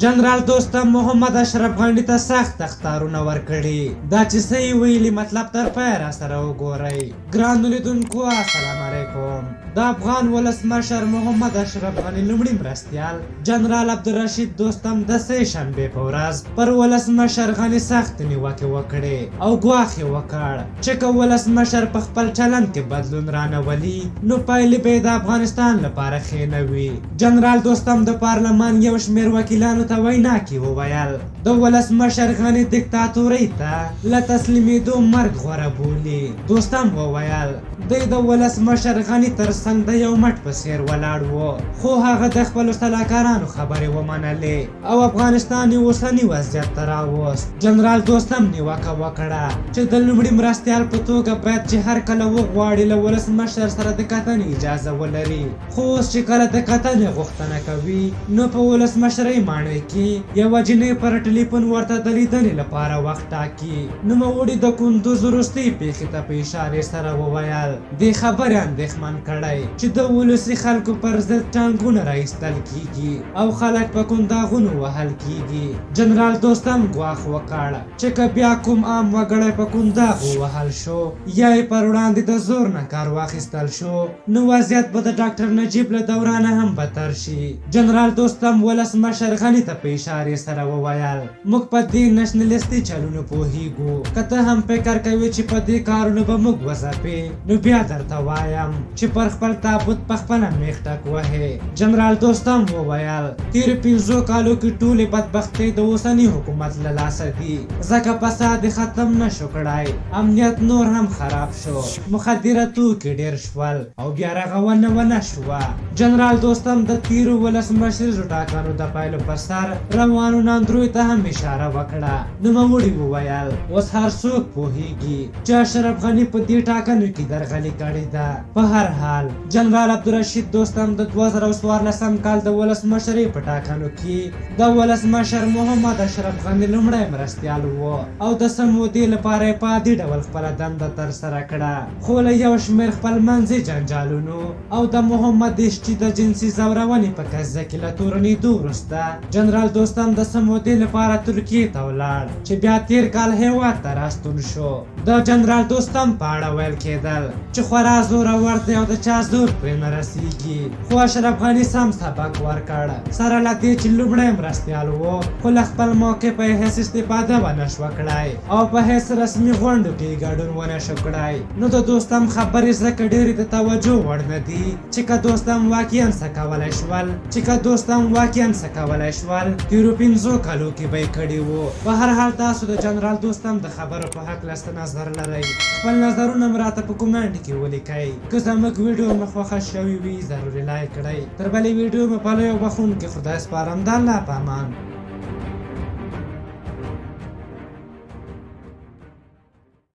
جنرال دوستم محمد اشرف غني ته سخت اخطارونه ورکړي. دا چې څه یې ویلي مطلب تر پایه راسره وګورئ. ګرانو لیدونکو السلام علیکم. د افغان ولسمشر محمد اشرف غني لومړي مرستیال جنرال عبدالرشید دوستم د سې شنبې په ورځ پر ولسمشر غني سخت نیوکې وکړې او ګواښ یې وکړ چې که ولسمشر په خپل چلند کې بدلون رانولي نو پایلې به د افغانستان لپاره ښې نه وي. جنرال دوستم د پارلمان یو شمېر وکیلانو ته وینا کې وویل د ولسمشر غني دیکتاتورۍ ته له تسلیمېدو مرګ غوره بولي. دوستم وویل دی د ولسمشر غني تر څنګ د یو مټ په څېر ولاړ و، خو هغه د خپلو سلاکارانو خبرې ومنلې او افغانستان یې اوسني وضعیت ته راوست. جنرال دوستم نیوکه وکړه چې د لومړي مرستیال په توګه باید چې هر کله وغواړي له ولسمشر سره د کتنې اجازه ولري، خو اوس چې کله د کتنې غوښتنه کوي نو په ولسمشرۍ ماڼۍ کې یوه جینۍ پر ټلیفون ورته د لیدنې لپاره وخت ټاکي. نوموړي د کندوز وروستۍ پیښې ته په اشارې سره وویل دې خبرې اندېښمن کړی چې د ولسي خلکو پر ضد ټانګونه راایستل کیږي او خلک په کنداغونو وهل کیږي. جنرال دوستم ګواښ وکړ چې که بیا کوم عام وګړی په کنداغ ووهل شو یا یې پر وړاندې د زور نه کار واخیستل شو نو وضعیت به د ډاکټر نجیب له دورانه هم بدتر شي. جنرال دوستم ولسمشر غني ته په اشارې سره وویل موږ په دې نشنلستي چلونو پوهیږو، که ته هم فکر کوې چې په دې کارونو به موږ وځپې نو بیا درته وایم چې پر خپل تابوت په خپله میخ ټک وهې. جنرال دوستم وویل تېرو 5 کالو کې ټولې بدبختۍ د اوسني حکومت له لاسه دي، ځکه فساد یې ختم نه شو کړی، امنیت نور هم خراب شو، مخدره توکي ډېر شول او بیا رغونه ونه شوه. جنرال دوستم د تېرو ولسمشریزو ټاکنو د پایلو په سر روانو ناندروی ته هم اشاره وکړه. نوموړي وویل اوس هر څوک پوهیږي چې اشرف غني په دې ټاکنو کې درغلي کړې ده. په هر حال جنرال عبدالرشید دوستم د 2014 کال د ولسمشرۍ په ټاکنو کې د ولسمشر محمد اشرف غني لومړی مرستیال و او د سمودې لپاره یې په عادي ډول خپله دنده ترسره کړه، خو له یو شمېر خپلمنځي جنجالونو او د محمد اشچي د جنسي ځورونې په قضیه کې له تورنېدو وروسته جنرال دوستم د سمودې لپاره ترکیې ته ولاړ چې بیا تېر کال هېواد ته راستون شو. د جنرال دوستم په اړه ویل کېدل چې خورا زورور دی او د چا زور پرې نه رسېږي، خو اشرف غني سم سبق ورکړ سره له دې چې لومړی مرستیال و خو له خپل موقع په حیث استفاده ونه شوه کړی او په حیث رسمي غونډو کې ګډون ونه شو کړی. نو د دوستم خبرې ځکه ډېرې د توجه وړ نه دي چې که دوستم واقعا څه کولی شول تېرو 5 کالو کې به یې کړي وو. په هر حال تاسو د جنرال دوستم د خبرو په هکله څه نظر لرئ؟ خپل نظرونه مو راته په کومنټ کې ولیکئ. که زموږ ویډیو مو خوښه شوې وي ضروري لایک کړئ. تر بلې ویډیو مو په لوی او بخښونکي خدای سپارم. د الله په امان.